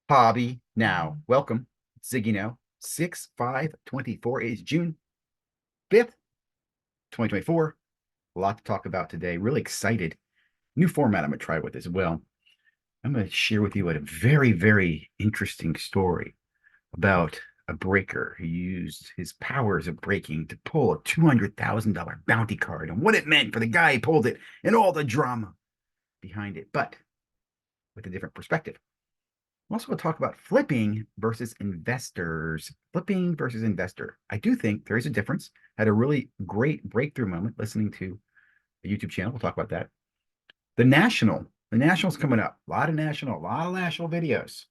hobby now. Welcome, ZiggyNo. 6/5/24 is June 5th, 2024. A lot to talk about today. Really excited. New format I'm going to try with as well. I'm going to share with you a very, very interesting story about a breaker who used his powers of breaking to pull a $200,000 bounty card and what it meant for the guy who pulled it and all the drama behind it, but with a different perspective. I'm also going to talk about flipping versus investors. Flipping versus investor. I do think there is a difference. Had a really great breakthrough moment listening to a YouTube channel. We'll talk about that. The National's coming up. A lot of national videos.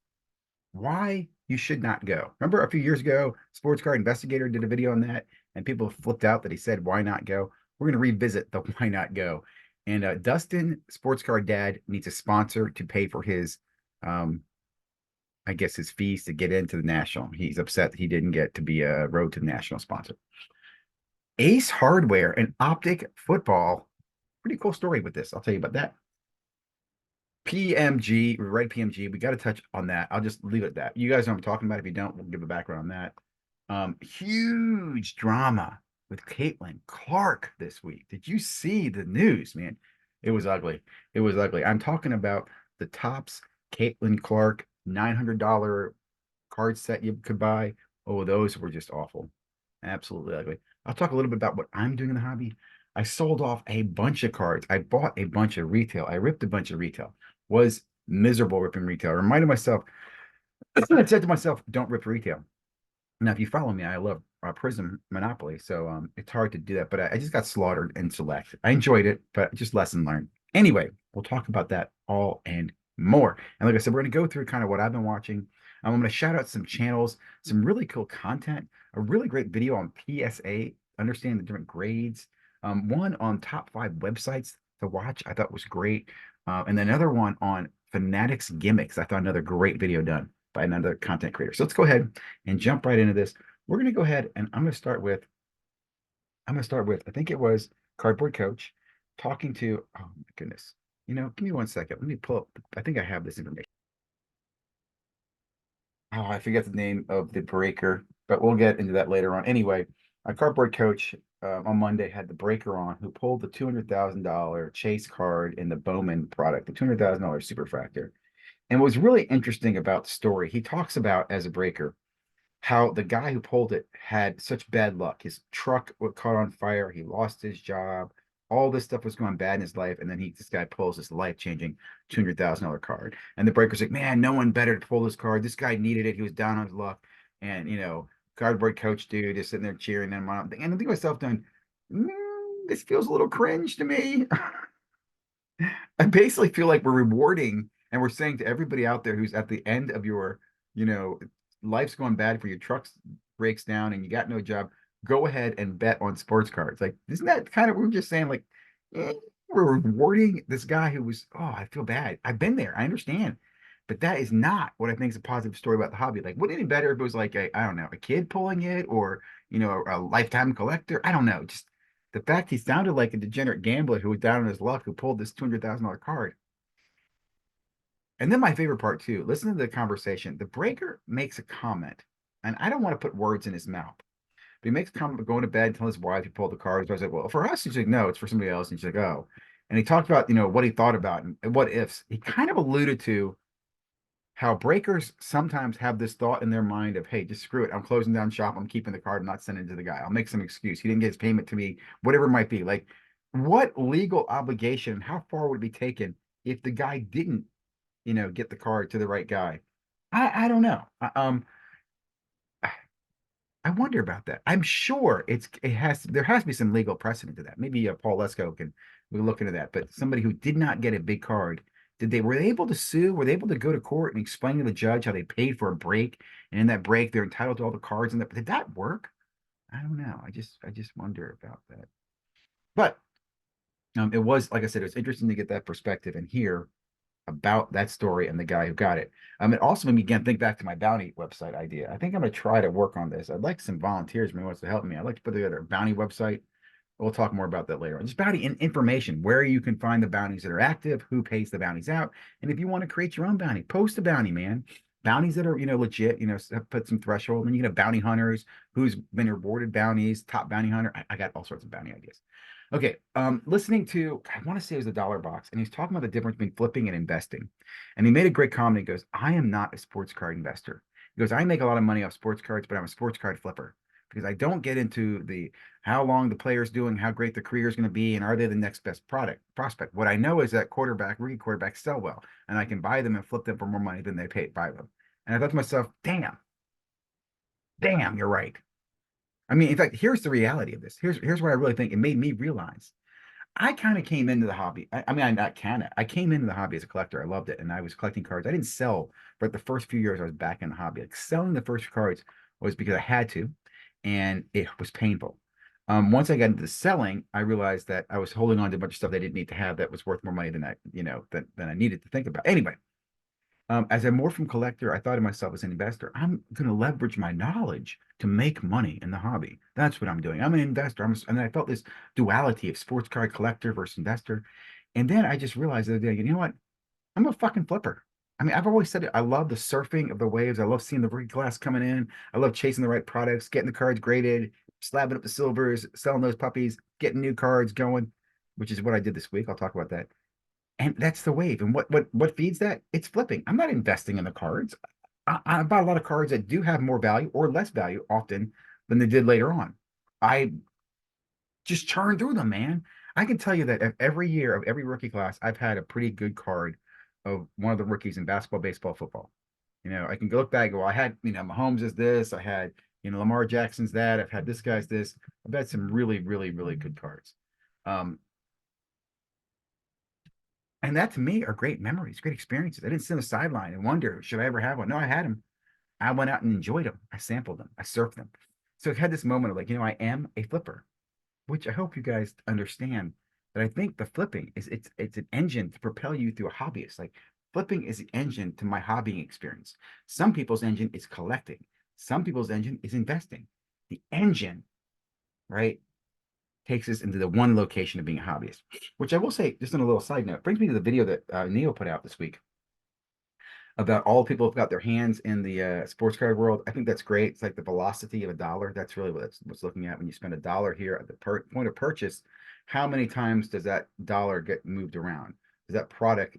Why you should not go. Remember a few years ago, Sports Card Investigator did a video on that, and people flipped out that he said, why not go? We're going to revisit the why not go. And Dustin, Sports Card Dad, needs a sponsor to pay for his I guess his fees to get into the national. He's upset that he didn't get to be a Road to the National sponsor. Ace Hardware and Optic Football. Pretty cool story with this. I'll tell you about that. PMG, Red PMG. We got to touch on that. I'll just leave it at that. You guys know what I'm talking about. If you don't, we'll give a background on that. Huge drama with Caitlin Clark this week. Did you see the news, man? It was ugly. It was ugly. I'm talking about the Topps Caitlin Clark $900 card set you could buy. Oh, those were just awful. Absolutely ugly. I'll talk a little bit about what I'm doing in the hobby. I sold off a bunch of cards. I bought a bunch of retail. I ripped a bunch of retail. Was miserable ripping retail. I reminded myself, I said to myself, don't rip retail. Now, if you follow me, I love Prism Monopoly. So it's hard to do that. But I just got slaughtered in Select. I enjoyed it, but just lesson learned. Anyway, we'll talk about that all and more. And like I said, we're going to go through kind of what I've been watching. I'm going to shout out some channels, some really cool content, a really great video on PSA, understanding the different grades, one on top 5 websites to watch. I thought was great. And then another one on Fanatics Gimmicks. I thought another great video done by another content creator. So let's go ahead and jump right into this. We're going to go ahead and I'm going to start with, I think it was Cardboard Coach talking to, oh my goodness. Give me 1 second. Let me pull up. I think I have this information. Oh, I forget the name of the breaker, but we'll get into that later on. Anyway, a Cardboard Coach on Monday had the breaker on who pulled the $200,000 chase card in the Bowman product, the $200,000 superfractor. And what was really interesting about the story, he talks about as a breaker how the guy who pulled it had such bad luck. His truck caught on fire. He lost his job. All this stuff was going bad in his life. And then this guy pulls this life-changing $200,000 card. And the breaker's like, man, no one better to pull this card. This guy needed it. He was down on his luck. And, Cardboard Coach dude is sitting there cheering him on. And I think to myself, this feels a little cringe to me. I basically feel like we're rewarding and we're saying to everybody out there who's at the end of your, life's going bad for your truck breaks down and you got no job, go ahead and bet on sports cards. Like, isn't that kind of, we're just saying like, we're rewarding this guy who was, oh, I feel bad. I've been there. I understand. But that is not what I think is a positive story about the hobby. Like, wouldn't it be better if it was like I don't know, a kid pulling it or, a lifetime collector? I don't know. Just the fact he sounded like a degenerate gambler who was down on his luck who pulled this $200,000 card. And then my favorite part too, listen to the conversation. The breaker makes a comment, and I don't want to put words in his mouth, but he makes a comment about going to bed, tell his wife he pulled the card. So I was like, well, for us, he's like, no, it's for somebody else. And she's like, oh. And he talked about, what he thought about and what ifs. He kind of alluded to how breakers sometimes have this thought in their mind of, hey, just screw it. I'm closing down shop. I'm keeping the card. I'm not sending it to the guy. I'll make some excuse. He didn't get his payment to me, whatever it might be. Like, what legal obligation, how far would it be taken if the guy didn't get the card to the right guy? I don't know. I wonder about that. I'm sure there has to be some legal precedent to that. Maybe Paul Lesko we look into that. But somebody who did not get a big card, were they able to sue? Were they able to go to court and explain to the judge how they paid for a break, and in that break they're entitled to all the cards? And did that work? I don't know. I just wonder about that. But it was, like I said, it was interesting to get that perspective and hear about that story and the guy who got it. It also made me again think back to my bounty website idea. I think I'm going to try to work on this. I'd like some volunteers who wants to help me. I'd like to put together a bounty website. We'll talk more about that later on. Just bounty information, where you can find the bounties that are active, who pays the bounties out. And if you want to create your own bounty, post a bounty, man. bounties that are, legit, have put some threshold. And you have bounty hunters who's been rewarded bounties, top bounty hunter. I got all sorts of bounty ideas. Okay. Listening to, I want to say it was a dollar box, and he's talking about the difference between flipping and investing. And he made a great comment. He goes, I am not a sports card investor. He goes, I make a lot of money off sports cards, but I'm a sports card flipper because I don't get into the how long the player's doing, how great the career is going to be, and are they the next best product prospect. What I know is that rookie quarterbacks sell well, and I can buy them and flip them for more money than they paid buy them. And I thought to myself, damn, you're right. I mean, in fact, here's the reality of this. Here's what I really think it made me realize. I kind of came into the hobby. I mean, I not kind of. I came into the hobby as a collector. I loved it, and I was collecting cards. I didn't sell, but the first few years I was back in the hobby. Like selling the first cards was because I had to, and it was painful. Once I got into the selling, I realized that I was holding on to a bunch of stuff I didn't need to have that was worth more money than than I needed to think about. Anyway, as I morphed from collector, I thought of myself as an investor. I'm going to leverage my knowledge to make money in the hobby. That's what I'm doing. I'm an investor. And I felt this duality of sports card collector versus investor. And then I just realized the other day, you know what? I'm a fucking flipper. I mean, I've always said it. I love the surfing of the waves. I love seeing the rookie class coming in. I love chasing the right products, getting the cards graded, slabbing up the silvers, selling those puppies, getting new cards going, which is what I did this week. I'll talk about that. And that's the wave. And what feeds that? It's flipping. I'm not investing in the cards. I bought a lot of cards that do have more value or less value often than they did later on. I just churn through them, man. I can tell you that every year of every rookie class, I've had a pretty good card of one of the rookies in basketball, baseball, football. I can look back and go, I had, Mahomes is this, I had, Lamar Jackson's that, I've had this guy's this. I've had some really, really, really good cards. And that to me are great memories, great experiences. I didn't sit on the sideline and wonder, should I ever have one? No, I had them. I went out and enjoyed them. I sampled them. I surfed them. So I had this moment of like, I am a flipper, which I hope you guys understand that I think the flipping is it's an engine to propel you through a hobbyist. Like flipping is the engine to my hobbying experience. Some people's engine is collecting. Some people's engine is investing. The engine, right, takes us into the one location of being a hobbyist, which I will say, just on a little side note, brings me to the video that Neil put out this week about all the people who've got their hands in the sports card world. I think that's great. It's like the velocity of a dollar. That's really what's looking at when you spend a dollar here at the point of purchase. How many times does that dollar get moved around? Does that product,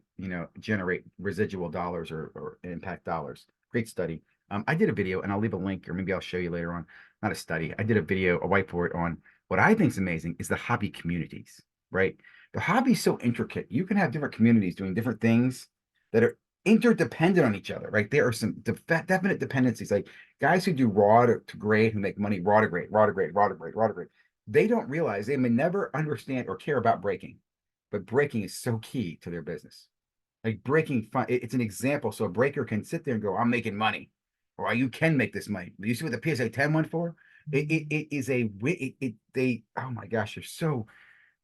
generate residual dollars or impact dollars? Great study. I did a video, and I'll leave a link, or maybe I'll show you later on. Not a study. I did a video, a whiteboard on what I think is amazing is the hobby communities, right? The hobby is so intricate. You can have different communities doing different things that are interdependent on each other, right? There are some definite dependencies, like guys who do raw to grade, who make money raw to grade, raw to grade, raw to grade, raw to grade. They don't realize they may never understand or care about breaking, but breaking is so key to their business. Like breaking fun, it's an example. So a breaker can sit there and go, I'm making money, or you can make this money. You see what the PSA 10 went for? It is they, oh my gosh, there's so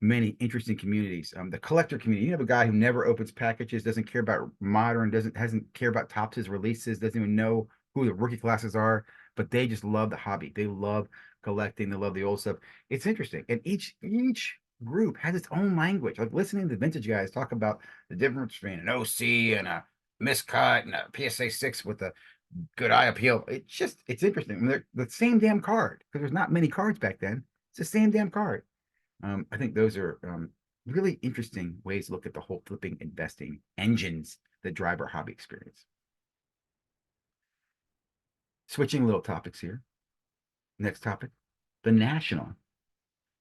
many interesting communities. The collector community, you have a guy who never opens packages, doesn't care about modern, hasn't care about tops his releases, doesn't even know who the rookie classes are, but they just love the hobby. They love collecting, they love the old stuff. It's interesting. And each group has its own language. Like listening to vintage guys talk about the difference between an OC and a miscut and a PSA 6 with a good eye appeal. It's interesting. I mean, they're the same damn card because there's not many cards back then. It's the same damn card. I think those are really interesting ways to look at the whole flipping investing engines that drive our hobby experience. Switching little topics here. Next topic, the National.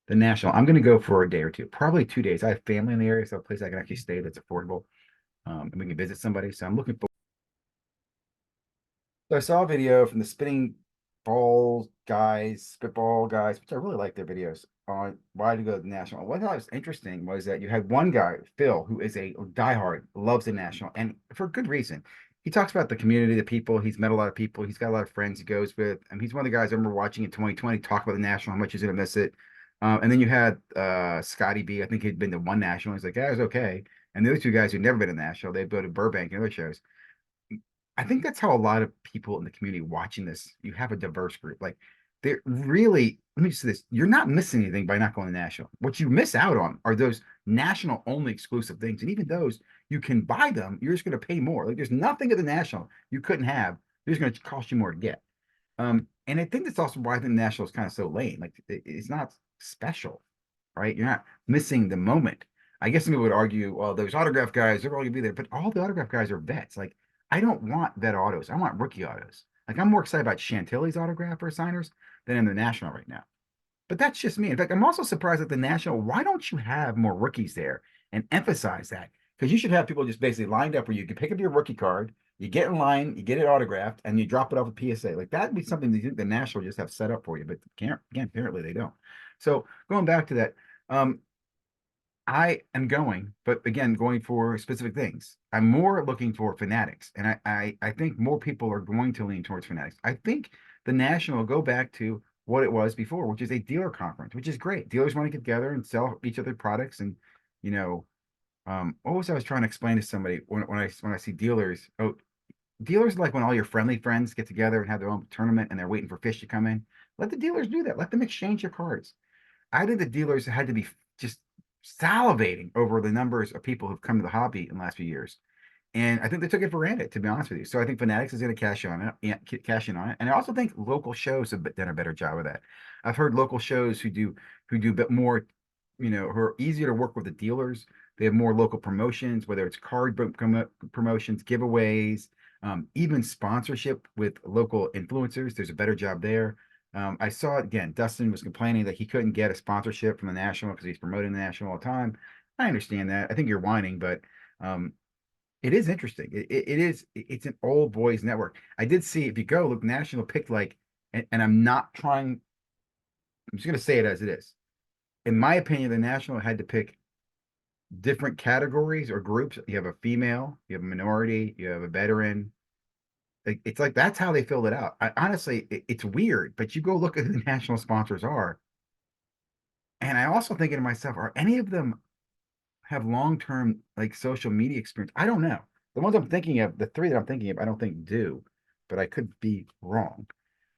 The National. I'm going to go for a day or two, probably 2 days. I have family in the area, so a place I can actually stay that's affordable, and we can visit somebody. So I'm looking for. So I saw a video from the spitball guys, which I really like their videos on why to go to the National. What I thought was interesting was that you had one guy, Phil, who is a diehard, loves the National, and for good reason. He talks about the community, the people. He's met a lot of people. He's got a lot of friends he goes with. And he's one of the guys I remember watching in 2020 talk about the National, how much he's going to miss it. And then you had Scotty B. I think he'd been to one National. He's like, yeah, it was okay. And the other two guys who'd never been to National, they'd go to Burbank and other shows. I think that's how a lot of people in the community watching this, you have a diverse group. Like they're really, let me just say this, you're not missing anything by not going to national. What you miss out on are those national only exclusive things. And even those, you can buy them, you're just going to pay more. Like there's nothing at the national you couldn't have. It's going to cost you more to get. And I think that's also why I think national is kind of so lame. Like it's not special, right? You're not missing the moment. I guess some people would argue, well, those autograph guys, they're all gonna be there, but all the autograph guys are vets. Like, I don't want vet autos. I want rookie autos. Like, I'm more excited about Chantilly's autograph or signers than in the national right now. But that's just me. In fact, I'm also surprised at the national. Why don't you have more rookies there and emphasize that? Because you should have people just basically lined up where you can pick up your rookie card, you get in line, you get it autographed, and you drop it off a PSA. Like that'd be something that the national just have set up for you, but can't again, apparently they don't. So going back to that, I am going, but again, going for specific things. I'm more looking for fanatics, and I think more people are going to lean towards fanatics. I think the national will go back to what it was before, which is a dealer conference, which is great. Dealers want to get together and sell each other products, and you know, what was I was trying to explain to somebody when I see dealers? Oh, dealers are like when all your friendly friends get together and have their own tournament, and they're waiting for fish to come in. Let the dealers do that. Let them exchange your cards. I think the dealers had to be just salivating over the numbers of people who've come to the hobby in the last few years. And I think they took it for granted, to be honest with you. So I think Fanatics is going to cash on it, yeah, cash in on it. And I also think local shows have done a better job of that. I've heard local shows who do a bit more, who are easier to work with the dealers. They have more local promotions, whether it's card promotions, giveaways, even sponsorship with local influencers. There's a better job there. I saw it again. Dustin was complaining that he couldn't get a sponsorship from the national because he's promoting the national all the time. I understand that. I think you're whining, but it is interesting. It's an old boys network. I did see if you go look, national picked like, and I'm not trying. I'm just gonna say it as it is. In my opinion, the national had to pick different categories or groups. You have a female, you have a minority, you have a veteran. It's like that's how they filled it out. Honestly, it's weird, but you go look at who the national sponsors are, and I also thinking to myself, are any of them have long-term like social media experience? I don't know. The ones I'm thinking of, the three that I'm thinking of, I don't think do, but I could be wrong.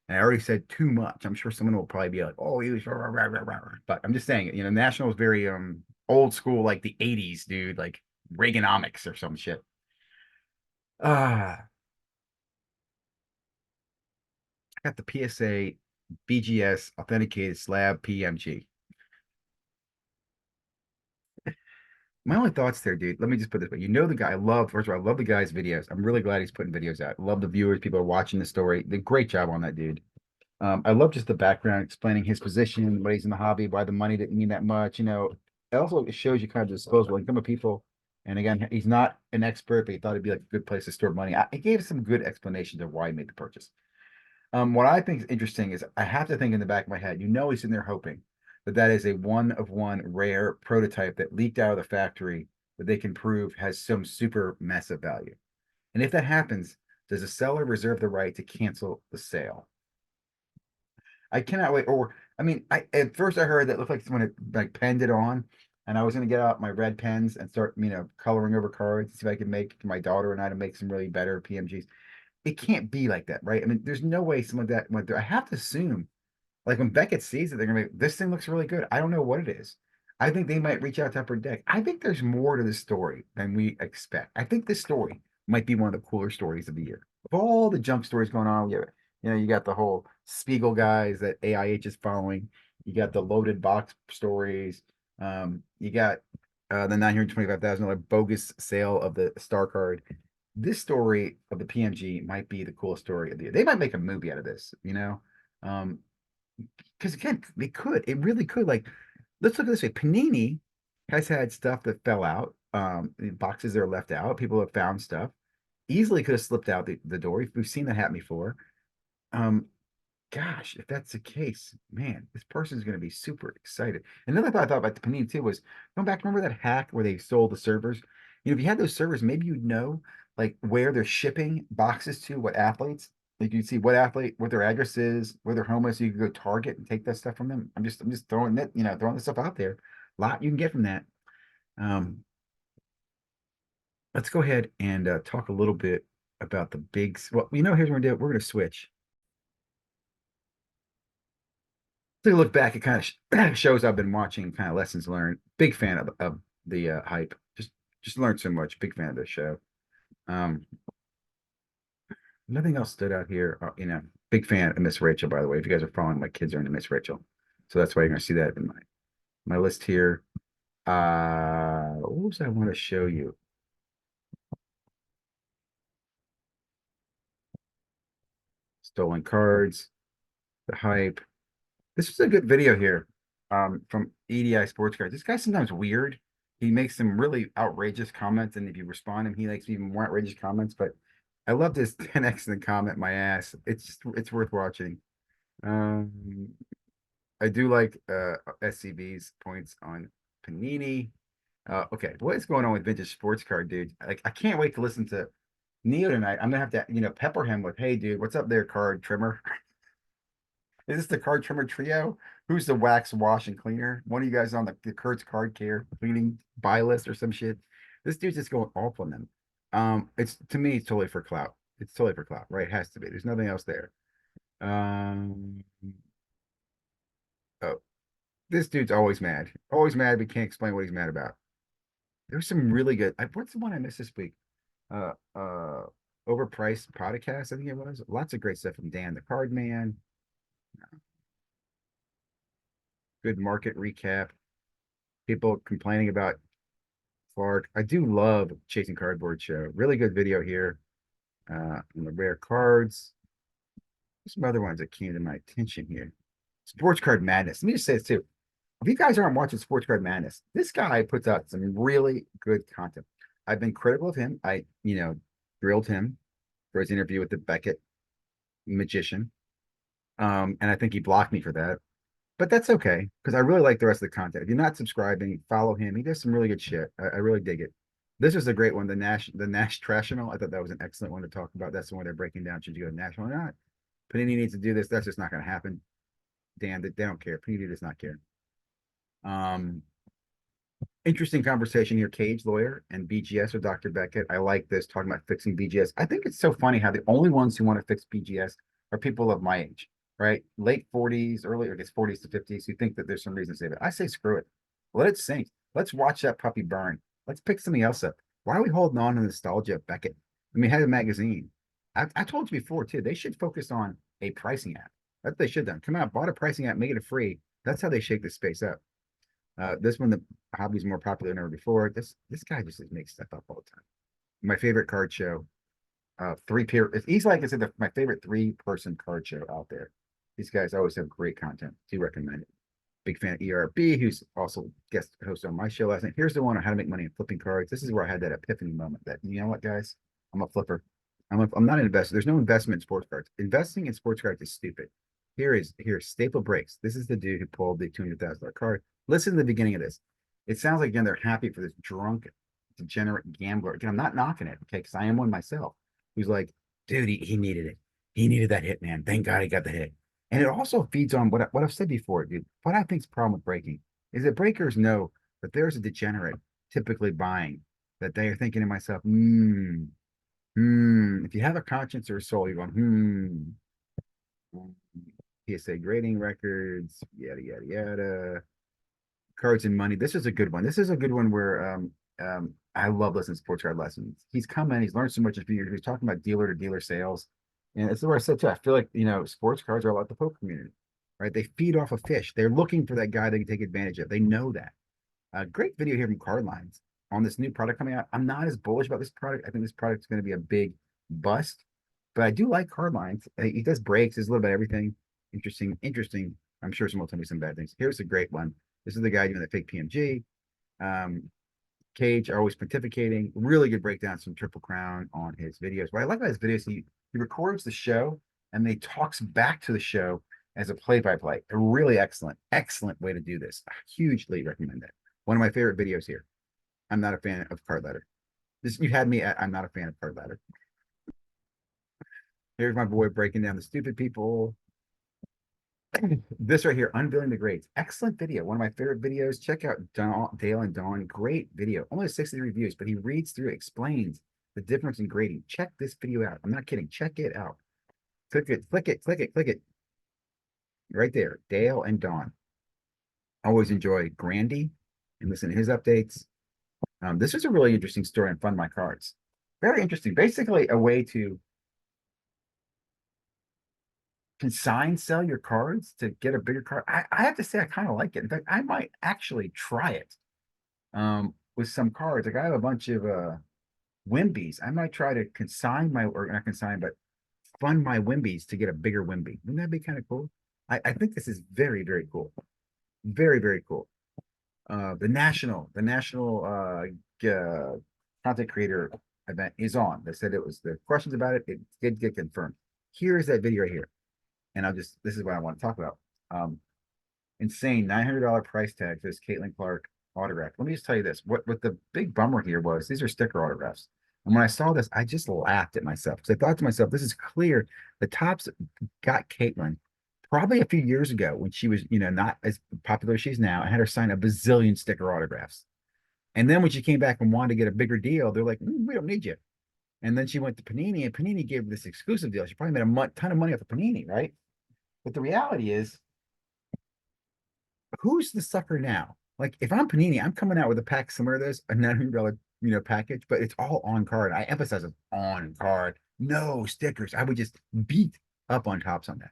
And I already said too much. I'm sure someone will probably be like, "Oh, he was," rah, rah, rah, rah, rah. But I'm just saying, National is very old school, like the '80s, dude, like Reaganomics or some shit. Ah, I got the PSA BGS authenticated slab PMG. My only thoughts there, dude. Let me just put this way. You know the guy. I love, first of all, I love the guy's videos. I'm really glad he's putting videos out. I love the viewers. People are watching the story. Did a great job on that, dude. I love just the background, explaining his position, why he's in the hobby, why the money didn't mean that much. It also shows you kind of disposable income of people. And again, he's not an expert, but he thought it'd be like a good place to store money. He gave some good explanations of why he made the purchase. What I think is interesting is I have to think in the back of my head, he's in there hoping that that is a one of one rare prototype that leaked out of the factory that they can prove has some super massive value. And if that happens, does the seller reserve the right to cancel the sale? I cannot wait. Or I mean, I at first I heard that looked like someone had like penned it on, and I was gonna get out my red pens and start, coloring over cards, see if I could make my daughter and I to make some really better PMGs. It can't be like that, right? I mean, there's no way someone like that went through. I have to assume, like when Beckett sees it, they're gonna be, this thing looks really good. I don't know what it is. I think they might reach out to Upper Deck. I think there's more to this story than we expect. I think this story might be one of the cooler stories of the year. Of all the junk stories going on, you got the whole Spiegel guys that AIH is following. You got the loaded box stories. You got the $925,000 bogus sale of the star card. This story of the PMG might be the coolest story of the year. They might make a movie out of this. Um, because again, they could. It really could. Like, let's look at this way. Panini has had stuff that fell out. Boxes that are left out. People have found stuff. Easily could have slipped out the door. We've seen that happen before. Um, Gosh, if that's the case, man, this person is going to be super excited. Another thought I thought about the Panini too was going back. Remember that hack where they sold the servers? If you had those servers, maybe you'd know like where they're shipping boxes to, what athletes. Like you'd see what athlete, what their address is, where they're homeless. So you could go Target and take that stuff from them. I'm just throwing it, throwing the stuff out there. A lot you can get from that. Um, let's go ahead and talk a little bit about the big. Well, here's what we're gonna do. We're gonna switch. To look back, it kind of shows I've been watching, kind of lessons learned. Big fan of the hype. Just learned so much. Big fan of this show. Um, Nothing else stood out here. Big fan of Miss Rachel, by the way. If you guys are following, my kids are into Miss Rachel, so that's why you're gonna see that in my list here. What was I want to show you? Stolen cards, the hype. This was a good video here, from EDI Sports Cards. This guy's sometimes weird. He makes some really outrageous comments, and if you respond to him, he makes even more outrageous comments. But I love this 10x in the comment my ass. It's worth watching. Um, I do like SCB's points on Panini. Okay, what is going on with vintage sports card, dude? Like, I can't wait to listen to Neo tonight. I'm gonna have to, pepper him with, "Hey, dude, what's up there, card trimmer? Is this the card trimmer trio? Who's the wax, wash, and cleaner? One of you guys on the Kurt's card care cleaning buy list or some shit? This dude's just going off on them. It's to me, it's totally for clout. It's totally for clout, right? It has to be. There's nothing else there. Um, oh, this dude's always mad. Always mad, but can't explain what he's mad about. There's some really good. What's the one I missed this week? Uh, uh, Overpriced podcast. I think it was. Lots of great stuff from Dan the Card Man. Good market recap. People complaining about Clark. I do love Chasing Cardboard Show. Really good video here. On the rare cards. There's some other ones that came to my attention here. Sports Card Madness. Let me just say this too. If you guys aren't watching Sports Card Madness, this guy puts out some really good content. I've been critical of him. I, grilled him for his interview with the Beckett magician. And I think he blocked me for that. But that's okay, because I really like the rest of the content. If you're not subscribing, follow him. He does some really good shit. I really dig it. This is a great one, the Nash Trational. I thought that was an excellent one to talk about. That's the one they're breaking down. Should you go national or not? Panini needs to do this. That's just not going to happen. Dan, they don't care. Panini does not care. Um, Interesting conversation here. Cage lawyer and BGS with Dr. Beckett. I like this, talking about fixing BGS. I think it's so funny how the only ones who want to fix BGS are people of my age, right? Late 40s, early, I guess 40s to 50s, who think that there's some reason to save it. I say screw it. Let it sink. Let's watch that puppy burn. Let's pick something else up. Why are we holding on to nostalgia of Beckett? I mean, had a magazine. I told you before too. They should focus on a pricing app. That's what they should have done. Come out, bought a pricing app, make it a free. That's how they shake this space up. This one, the hobby's more popular than ever before. This guy just makes stuff up all the time. My favorite card show, he's like I said, my favorite 3-person card show out there. These guys always have great content. Do recommend it. Big fan of ERB, who's also guest host on my show last night. Here's the one on how to make money in flipping cards. This is where I had that epiphany moment that, you know what, guys? I'm a flipper. I'm not an investor. There's no investment in sports cards. Investing in sports cards is stupid. Here's Staple Breaks. This is the dude who pulled the $200,000 card. Listen to the beginning of this. It sounds like, again, they're happy for this drunk, degenerate gambler. Again, I'm not knocking it, okay, because I am one myself. Who's like, dude, he needed it. He needed that hit, man. Thank God he got the hit. And it also feeds on what I've said before, dude. What I think's the problem with breaking is that breakers know that there's a degenerate typically buying, that they are thinking to myself, if you have a conscience or a soul, you're going, PSA grading records, yada, yada, yada. Cards and money. This is a good one. This is a good one where I love listening to sports card lessons. He's come in, he's learned so much. He's talking about dealer to dealer sales. And it's where I said too, I feel like, sports cards are like the poker community, right? They feed off a fish. They're looking for that guy they can take advantage of. They know that. Great video here from Card Lines on this new product coming out. I'm not as bullish about this product. I think this product is going to be a big bust, but I do like Card Lines. He does breaks, there's a little bit of everything. Interesting. I'm sure someone will tell me some bad things. Here's a great one. This is the guy doing the fake PMG. Cage always pontificating. Really good breakdowns from Triple Crown on his videos. What I like about his videos, he records the show and then he talks back to the show as a play-by-play. A really excellent way to do this. I hugely recommend it. One of my favorite videos here. I'm not a fan of card ladder. You had me at I'm not a fan of card ladder. Here's my boy breaking down the stupid people. This right here, unveiling the grades. Excellent video. One of my favorite videos. Check out Dale and Dawn. Great video. Only 60 reviews, but he reads through, explains the difference in grading. Check this video out. I'm not kidding. Check it out. Click it. right there, Dale and Dawn. Always enjoy Grandy and listen to his updates. This was a really interesting story on Fund My Cards. Very interesting. Basically, a way to consign sell your cards to get a bigger card. I have to say, I kind of like it. In fact, I might actually try it with some cards. Like I have a bunch of Wimbies. I might try to consign my, or not consign, but fund my Wimbies to get a bigger Wimbie. Wouldn't that be kind of cool? I think this is very, very cool. Very, very cool. The national content creator event is on. They said it was the questions about it. It did get confirmed. Here is that video right here. And this is what I want to talk about. Insane $900 price tag for this Caitlin Clark autograph. Let me just tell you this. What the big bummer here was, these are sticker autographs. And when I saw this, I just laughed at myself because I thought to myself, this is clear. The Topps got Caitlin probably a few years ago when she was, not as popular as she's now, and had her sign a bazillion sticker autographs. And then when she came back and wanted to get a bigger deal, they're like, we don't need you. And then she went to Panini, and Panini gave her this exclusive deal. She probably made a ton of money off of Panini, right? But the reality is, who's the sucker now? Like, if I'm Panini, I'm coming out with a pack similar to this, a $900, package, but it's all on card. I emphasize it's on card, no stickers. I would just beat up on Topps on that.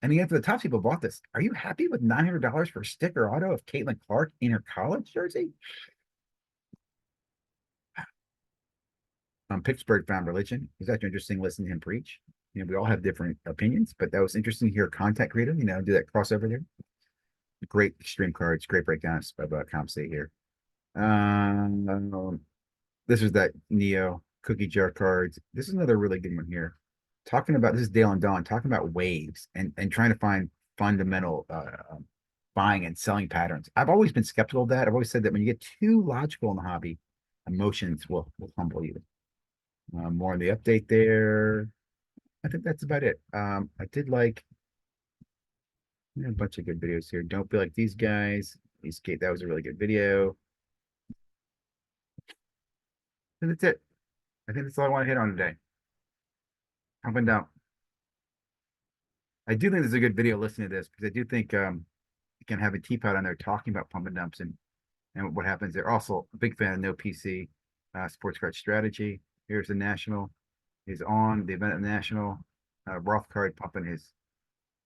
And again, for the Topps people bought this, are you happy with $900 for a sticker auto of Caitlin Clark in her college jersey? Pittsburgh found religion. It's actually interesting listening to him preach. We all have different opinions, but that was interesting to hear content creator, do that crossover there. Great extreme cards, great breakdowns about comp state here. This is that Neo cookie jar cards. This is another really good one here. Talking about, this is Dale and Dawn talking about waves and trying to find fundamental buying and selling patterns. I've always been skeptical of that. I've always said that when you get too logical in the hobby, emotions will humble you. More on the update there. I think that's about it. I did like a bunch of good videos here. Don't be like these guys. That was a really good video. And that's it. I think that's all I want to hit on today. Up and down. I do think this is a good video listening to this because I do think you can have a teapot on there talking about pump and dumps and what happens there. Also, a big fan of No PC sports card strategy. Here's the National. Is on the event at the National. Roth card pumping his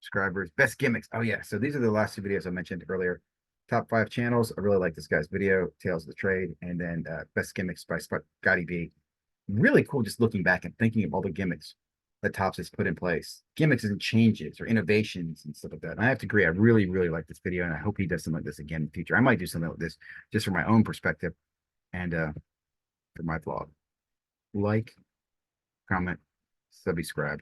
subscribers. Best gimmicks. Oh yeah. So these are the last two videos I mentioned earlier. Top 5 channels. I really like this guy's video. Tales of the Trade, and then best gimmicks by Scotty B. Really cool. Just looking back and thinking of all the gimmicks that Topps has put in place. Gimmicks and changes or innovations and stuff like that. And I have to agree. I really, really like this video, and I hope he does something like this again in the future. I might do something like this just from my own perspective and for my vlog. Like, comment, subscribe.